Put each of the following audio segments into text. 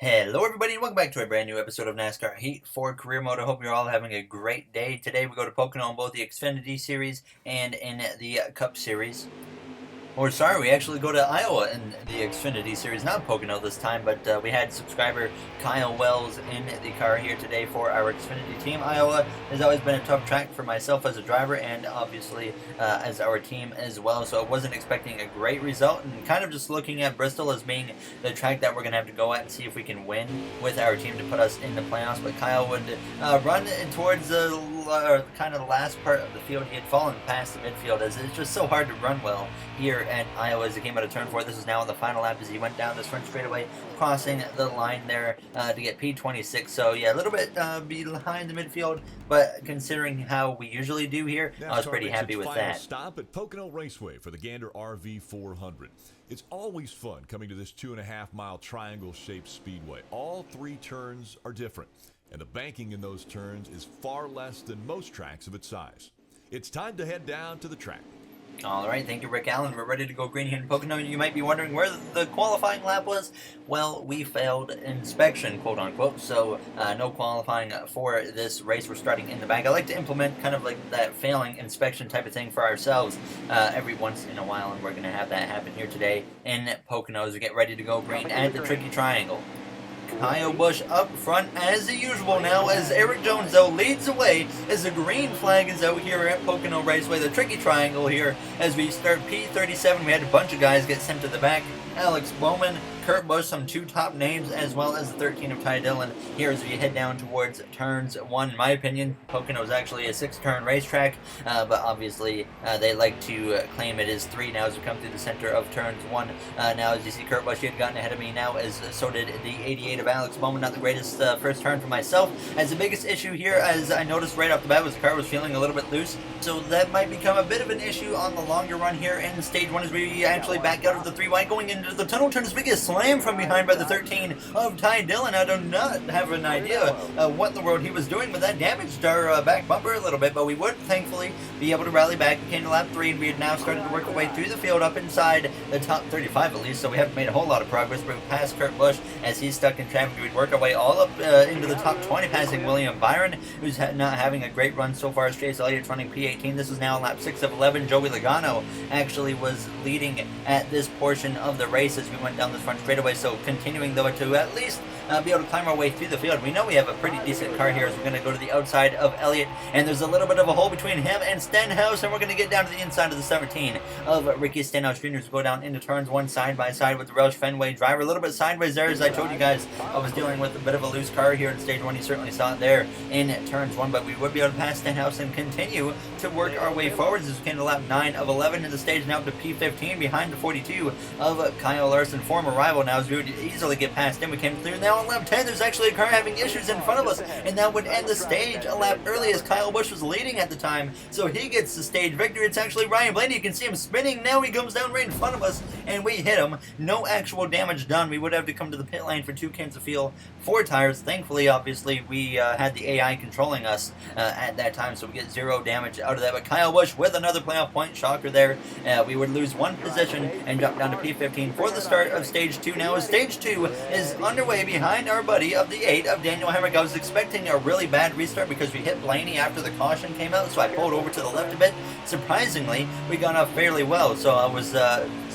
Hello everybody and welcome back to a brand new episode of NASCAR Heat for Career Mode. I hope you're all having a great day. Today we go to Pocono in both the Xfinity Series and in the Cup Series. Or sorry, we actually go to Iowa in the Xfinity Series, not Pocono this time, but we had subscriber Kyle Wells in the car here today for our Xfinity team. Iowa has always been a tough track for myself as a driver and obviously as our team as well, so I wasn't expecting a great result and kind of just looking at Bristol as being the track that we're going to have to go at and see if we can win with our team to put us in the playoffs. But Kyle would run towards the kind of the last part of the field. He had fallen past the midfield as it's just so hard to run well here at Iowa as he came out of turn 4. This is now on the final lap as he went down this front straightaway, crossing the line there to get P26. So yeah, a little bit behind the midfield, but considering how we usually do here, I was pretty happy with that. Stop at Pocono Raceway for the Gander RV 400. It's always fun coming to this 2.5-mile triangle-shaped speedway. All three turns are different, and the banking in those turns is far less than most tracks of its size. It's time to head down to the track. All right, thank you, Rick Allen. We're ready to go green here in Pocono. You might be wondering where the qualifying lap was. Well, we failed inspection, quote unquote, so no qualifying for this race. We're starting in the back. I like to implement kind of like that failing inspection type of thing for ourselves every once in a while, and we're going to have that happen here today in Pocono as we get ready to go green at the tricky triangle. Kyle Busch up front as usual now as Eric Jones though leads away as the green flag is out here at Pocono Raceway, the tricky triangle here as we start P37. We had a bunch of guys get sent to the back. Alex Bowman, Kurt Busch, some two top names, as well as the 13 of Ty Dillon here as we head down towards turns 1. In my opinion, Pocono is actually a 6-turn racetrack, but obviously they like to claim it is 3 now as we come through the center of turns 1. Now as you see, Kurt Busch, he had gotten ahead of me now, as so did the 88 of Alex Bowman. Not the greatest first turn for myself, as the biggest issue here, as I noticed right off the bat, was the car was feeling a little bit loose, so that might become a bit of an issue on the longer run here in stage 1 as we actually back out of the 3 wide going into the tunnel turn as we get slammed from behind by the 13 of Ty Dillon. I do not have an idea what in the world he was doing, but that damaged our back bumper a little bit, but we would thankfully be able to rally back. We came to lap 3 and we had now started to work our way through the field up inside the top 35 at least, so we haven't made a whole lot of progress, but we passed Kurt Busch as he's stuck in traffic. We'd work our way all up into the top 20, passing William Byron, who's not having a great run so far as Chase Elliott's running P18. This is now lap 6 of 11. Joey Logano actually was leading at this portion of the race as we went down this front straightaway, so continuing though to at least be able to climb our way through the field. We know we have a pretty decent car here as we're going to go to the outside of Elliott, and there's a little bit of a hole between him and Stenhouse, and we're going to get down to the inside of the 17 of Ricky Stenhouse Jr. to go down into turns 1 side by side with the Roush Fenway driver. A little bit sideways there, as I told you guys, I was dealing with a bit of a loose car here in stage 1. You certainly saw it there in turns 1, but we would be able to pass Stenhouse and continue to work our way forwards as we came to lap 9 of 11 in the stage, now to P15 behind the 42 of Kyle Larson, former rival. Now as we would easily get past him, we came through. Now on lap 10 there's actually a car having issues in front of us, and that would end the stage a lap early as Kyle Busch was leading at the time, so he gets the stage victory. It's actually Ryan Blaney. You can see him spinning. Now he comes down right in front of us and we hit him. No actual damage done. We would have to come to the pit lane for 2 cans of fuel, 4 tires. Thankfully, obviously, we had the AI controlling us at that time, so we get 0 damage out of that. But Kyle Busch with another playoff point, shocker there. We would lose 1 position and drop down to P15 for the start of stage 2. Now as stage 2 is underway behind our buddy of the 8 of Daniel Hemrick. I was expecting a really bad restart because we hit Blaney after the caution came out, so I pulled over to the left a bit. Surprisingly, we got off fairly well, so I was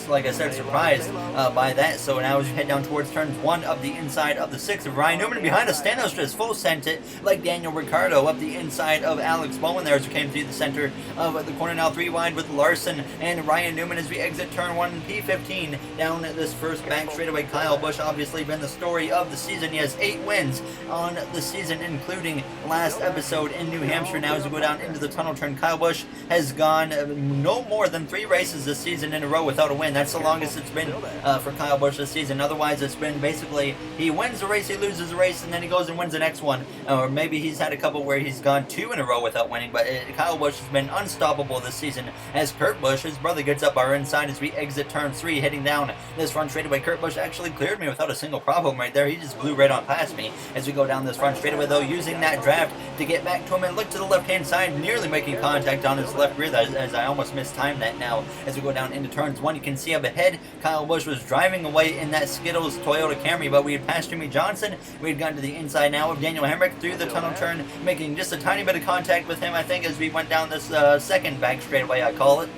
like I said, surprised by that. So now as we head down towards turns 1 of the inside of the 6 of Ryan Newman behind us, Stenhouse just full sent it like Daniel Ricciardo up the inside of Alex Bowman there as we came through the center of the corner, now 3 wide with Larson and Ryan Newman as we exit turn 1 P15 down this first back straightaway. Kyle Busch obviously been the story of the season. He has 8 wins on the season, including last episode in New Hampshire. Now as we go down into the tunnel turn, Kyle Busch has gone no more than 3 races this season in a row without a win. That's the longest it's been for Kyle Busch this season. Otherwise, it's been basically he wins a race, he loses a race, and then he goes and wins the next one. Or maybe he's had a couple where he's gone 2 in a row without winning, but Kyle Busch has been unstoppable this season as Kurt Busch, his brother, gets up our inside as we exit turn 3, heading down this front straightaway. Kurt Busch actually cleared me without a single problem right there. He just blew right on past me as we go down this front straightaway, though, using that draft to get back to him and look to the left-hand side, nearly making contact on his left rear as I almost mistimed that now as we go down into turns 1. You can see see up ahead, Kyle Busch was driving away in that Skittles Toyota Camry, but we had passed Jimmy Johnson. We had gotten to the inside now of Daniel Hemrick through the tunnel turn, making just a tiny bit of contact with him, I think, as we went down this second back straightaway, I call it.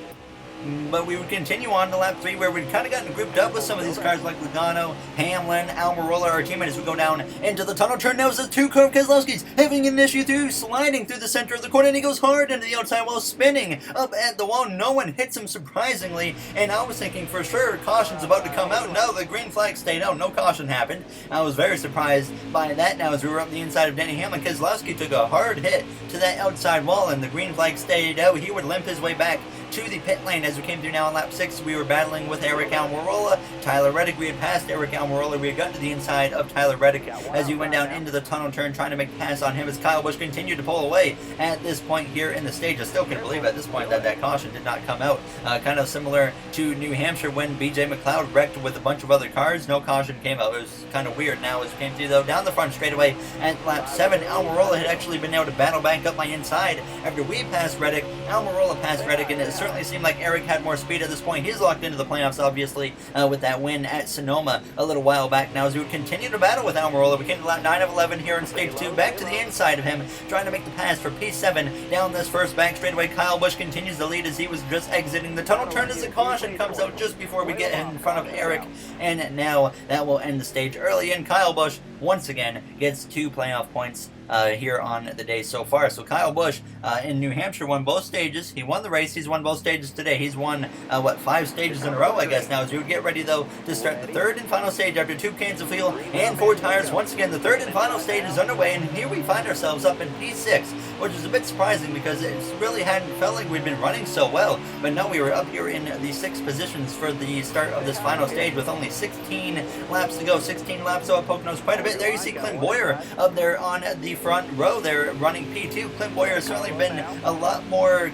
But we would continue on to lap 3, where we'd kind of gotten grouped up with some of these cars like Logano, Hamlin, Almirola, our teammate, as we go down into the tunnel turn. Now it's a 2-curve. Keselowski's having an issue sliding through the center of the corner, and he goes hard into the outside wall, spinning up at the wall. No one hits him, surprisingly, and I was thinking for sure caution's about to come out. No, the green flag stayed out. No caution happened. I was very surprised by that. Now as we were up the inside of Denny Hamlin, Keselowski took a hard hit to that outside wall, and the green flag stayed out. He would limp his way back to the pit lane as we came through now on lap 6. We were battling with Eric Almirola, Tyler Reddick. We had passed Eric Almirola. We had gotten to the inside of Tyler Reddick as we went down into the tunnel turn, trying to make a pass on him as Kyle Busch continued to pull away at this point here in the stage. I still can't believe at this point that that caution did not come out. Kind of similar to New Hampshire when BJ McLeod wrecked with a bunch of other cars. No caution came out. It was kind of weird. Now as we came through though down the front straightaway at lap 7, Almirola had actually been able to battle back up my inside after we passed Reddick. Almirola passed Reddick, and it certainly seemed like Eric had more speed at this point. He's locked into the playoffs, obviously, with that win at Sonoma a little while back. Now, as we would continue to battle with Almirola, we came to lap 9 of 11 here in stage 2, back to the inside of him, trying to make the pass for P7 down this first back straightaway. Kyle Busch continues to lead as he was just exiting the tunnel turn as the caution comes out just before we get in front of Eric, and now that will end the stage early, and Kyle Busch once again gets 2 playoff points here on the day so far. So Kyle Busch in New Hampshire won both stages. He won the race. He's won both stages today. He's won, 5 stages in a row, I guess, now, as we would get ready, though, to start the third and final stage after 2 cans of fuel and 4 tires. Once again, the third and final stage is underway, and here we find ourselves up in P6, which is a bit surprising because it really hadn't felt like we'd been running so well. But no, we were up here in the 6th positions for the start of this final stage with only 16 laps to go. 16 laps, so at Poconos quite a bit. There you see Clint Boyer up there on the front row there running P2. Clint Boyer has certainly been a lot more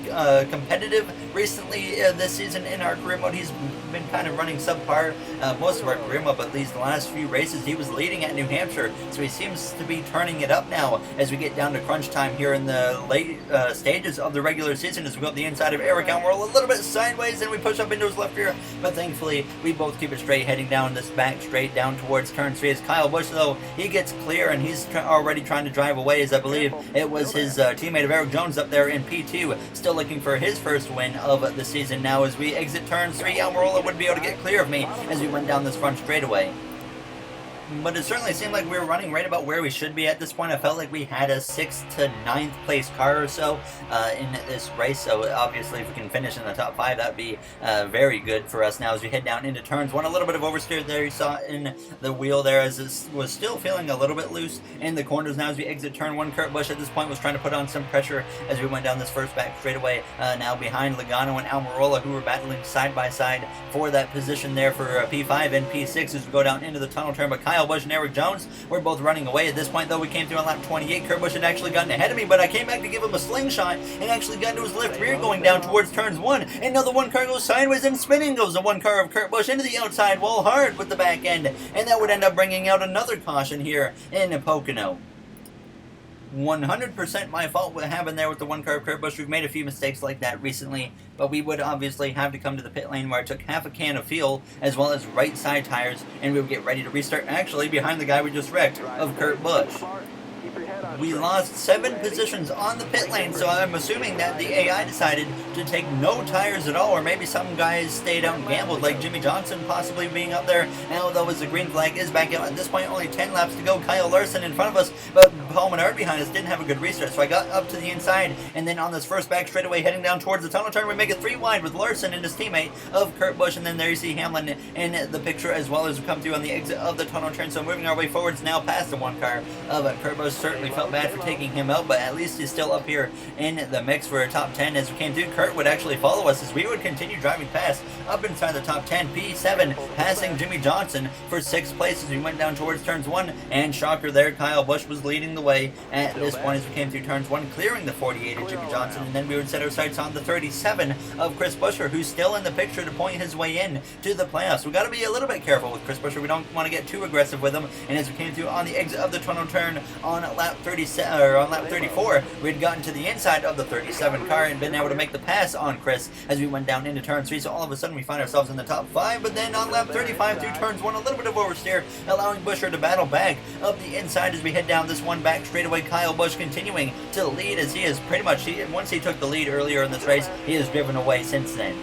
competitive recently this season in our career mode. He's been kind of running subpar most of our career mode, but these last few races he was leading at New Hampshire, so he seems to be turning it up now as we get down to crunch time here in the late stages of the regular season, as we go up the inside of Eric Almirola a little bit sideways, and we push up into his left rear, but thankfully we both keep it straight, heading down this back straight down towards turn 3. As Kyle Busch, though, he gets clear, and he's already trying to drive away, as I believe it was his teammate of Eric Jones up there in P2, still looking for his first win of the season. Now as we exit turn 3, Almirola would be able to get clear of me as we went down this front straightaway. But it certainly seemed like we were running right about where we should be at this point. I felt like we had a 6th to 9th place car or so in this race. So obviously if we can finish in the top 5, that would be very good for us now as we head down into turns 1. A little bit of oversteer there you saw in the wheel there, as it was still feeling a little bit loose in the corners. Now as we exit turn 1, Kurt Busch at this point was trying to put on some pressure as we went down this first back straightaway. Now behind Logano and Almirola, who were battling side by side for that position there for P5 and P6 as we go down into the tunnel turn. But Kyle Busch and Eric Jones were both running away at this point, though. We came through on lap 28. Kurt Busch had actually gotten ahead of me, but I came back to give him a slingshot and actually got into his left rear going down towards turns 1. And now the one car goes sideways, and spinning goes the one car of Kurt Busch into the outside wall hard with the back end, and that would end up bringing out another caution here in Pocono. 100% my fault what happened there with the one car of Kurt Busch. We've made a few mistakes like that recently, but we would obviously have to come to the pit lane where I took half a can of fuel as well as right side tires, and we would get ready to restart actually behind the guy we just wrecked of Kurt Busch. We lost 7 positions on the pit lane, so I'm assuming that the AI decided to take no tires at all, or maybe some guys stayed out and gambled, like Jimmy Johnson possibly being up there. Now, though, as the green flag is back out, at this point, only 10 laps to go. Kyle Larson in front of us, but Paul Menard behind us didn't have a good restart, so I got up to the inside, and then on this first back straightaway heading down towards the tunnel turn, we make it 3 wide with Larson and his teammate of Kurt Busch, and then there you see Hamlin in the picture as well as we come through on the exit of the tunnel turn. So moving our way forwards now past the one car of Kurt Busch. Certainly felt bad for taking him out, but at least he's still up here in the mix for a top 10. As we came through, Kurt would actually follow us as we would continue driving past up inside the top 10. P7 passing Jimmy Johnson for 6th place as we went down towards turns 1, and shocker there, Kyle Busch was leading the way at this point as we came through turns 1, clearing the 48 of Jimmy Johnson, and then we would set our sights on the 37 of Chris Buescher, who's still in the picture to point his way in to the playoffs. We got to be a little bit careful with Chris Buescher. We don't want to get too aggressive with him, and as we came through on the exit of the tunnel turn on lap on lap 34, we had gotten to the inside of the 37 car and been able to make the pass on Chris as we went down into turn 3. So all of a sudden we find ourselves in the top 5. But then on lap 35 through turns 1, a little bit of oversteer, allowing Buescher to battle back up the inside as we head down this one back straightaway. Kyle Busch continuing to lead as he is pretty much, once he took the lead earlier in this race, he has driven away since then.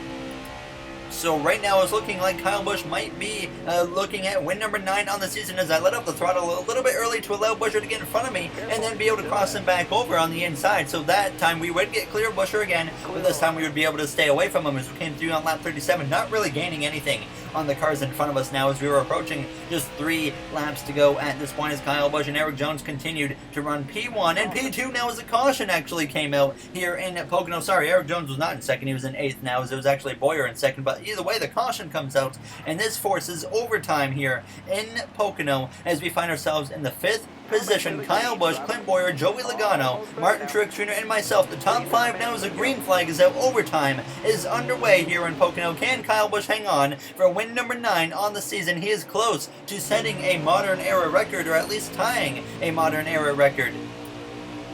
So right now it's looking like Kyle Busch might be looking at win number 9 on the season as I let up the throttle a little bit early to allow Buescher to get in front of me and then be able to cross him back over on the inside. So that time we would get clear of Buescher again, but this time we would be able to stay away from him as we came through on lap 37, not really gaining anything on the cars in front of us now as we were approaching just 3 laps to go at this point as Kyle Busch and Erik Jones continued to run P1 and P2 now as a caution actually came out here in Pocono. Sorry, Erik Jones was not in second, he was in 8th now as it was actually Bowyer in second, but either way the caution comes out and this forces overtime here in Pocono as we find ourselves in the 5th position. Kyle Busch, Clint Bowyer, Joey Logano, Martin Truex Jr., and myself. The top 5 now as a green flag is out. Overtime is underway here in Pocono. Can Kyle Busch hang on for win number 9 on the season? He is close to setting a modern era record, or at least tying a modern era record.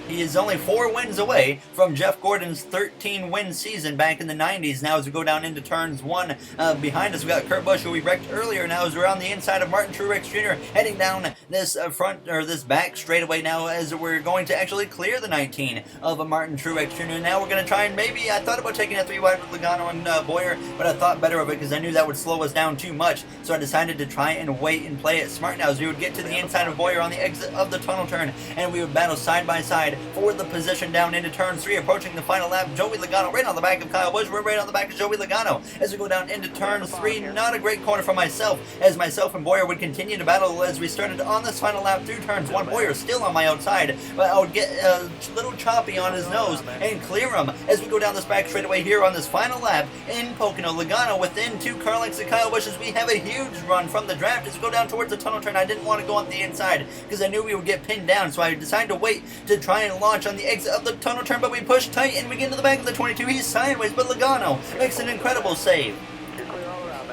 He is only 4 wins away from Jeff Gordon's 13-win season back in the 90s. Now as we go down into turns 1, behind us we got Kurt Busch, who we wrecked earlier. Now as we're on the inside of Martin Truex Jr., heading down this this back straightaway now as we're going to actually clear the 19 of Martin Truex Jr. Now we're going to try and maybe, I thought about taking a 3-wide with Logano and Bowyer, but I thought better of it because I knew that would slow us down too much. So I decided to try and wait and play it smart now as we would get to the inside of Bowyer on the exit of the tunnel turn, and we would battle side by side for the position down into turn 3, approaching the final lap. Joey Logano right on the back of Kyle Busch. We're right on the back of Joey Logano as we go down into turn 3. Not a great corner for myself as myself and Bowyer would continue to battle as we started on this final lap through turns 1. Bowyer still on my outside, but I would get a little choppy on his nose and clear him as we go down this back straightaway here on this final lap in Pocono. Logano within 2 car lengths of Kyle Busch as we have a huge run from the draft as we go down towards the tunnel turn. I didn't want to go on the inside because I knew we would get pinned down, so I decided to wait to try and launch on the exit of the tunnel turn, but we push tight and we get into the back of the 22. He's sideways, but Logano makes an incredible save.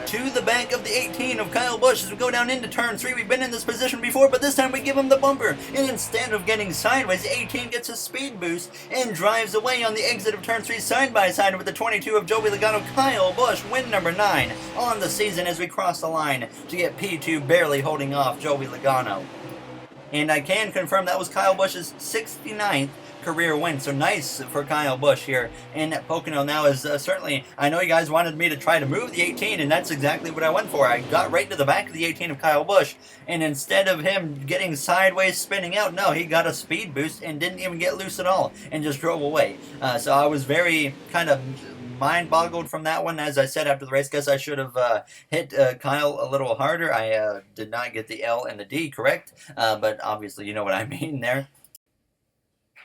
To the back of the 18 of Kyle Busch as we go down into turn 3. We've been in this position before, but this time we give him the bumper. And instead of getting sideways, the 18 gets a speed boost and drives away on the exit of turn 3 side by side with the 22 of Joey Logano. Kyle Busch, win number 9 on the season as we cross the line to get P2 barely holding off Joey Logano. And I can confirm that was Kyle Busch's 69th career win. So nice for Kyle Busch here in Pocono. Now is certainly, I know you guys wanted me to try to move the 18, and that's exactly what I went for. I got right to the back of the 18 of Kyle Busch, and instead of him getting sideways spinning out, no, he got a speed boost and didn't even get loose at all and just drove away. So I was very kind of mind-boggled from that one. As I said after the race, guess I should have hit Kyle a little harder. I did not get the L and the D correct, but obviously you know what I mean there.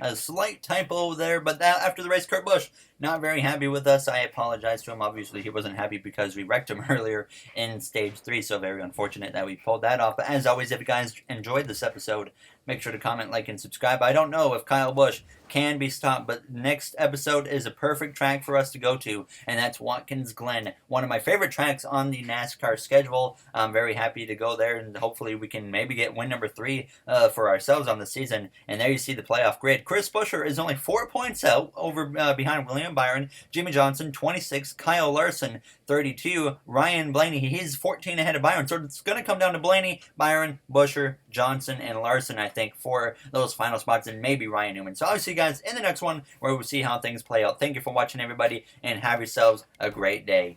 A slight typo there, but after the race, Kurt Busch not very happy with us. I apologize to him. Obviously, he wasn't happy because we wrecked him earlier in Stage 3, so very unfortunate that we pulled that off. But as always, if you guys enjoyed this episode, make sure to comment, like, and subscribe. I don't know if Kyle Busch can be stopped, but next episode is a perfect track for us to go to, and that's Watkins Glen, one of my favorite tracks on the NASCAR schedule. I'm very happy to go there, and hopefully we can maybe get win number 3 for ourselves on the season. And there you see the playoff grid. Chris Buescher is only 4 points out over behind William Byron, Jimmy Johnson 26, Kyle Larson 32, Ryan Blaney, he's 14 ahead of Byron. So it's going to come down to Blaney, Byron, Buescher, Johnson, and Larson, I think, for those final spots, and maybe Ryan Newman. So I'll see you guys in the next one where we'll see how things play out. Thank you for watching, everybody, and have yourselves a great day.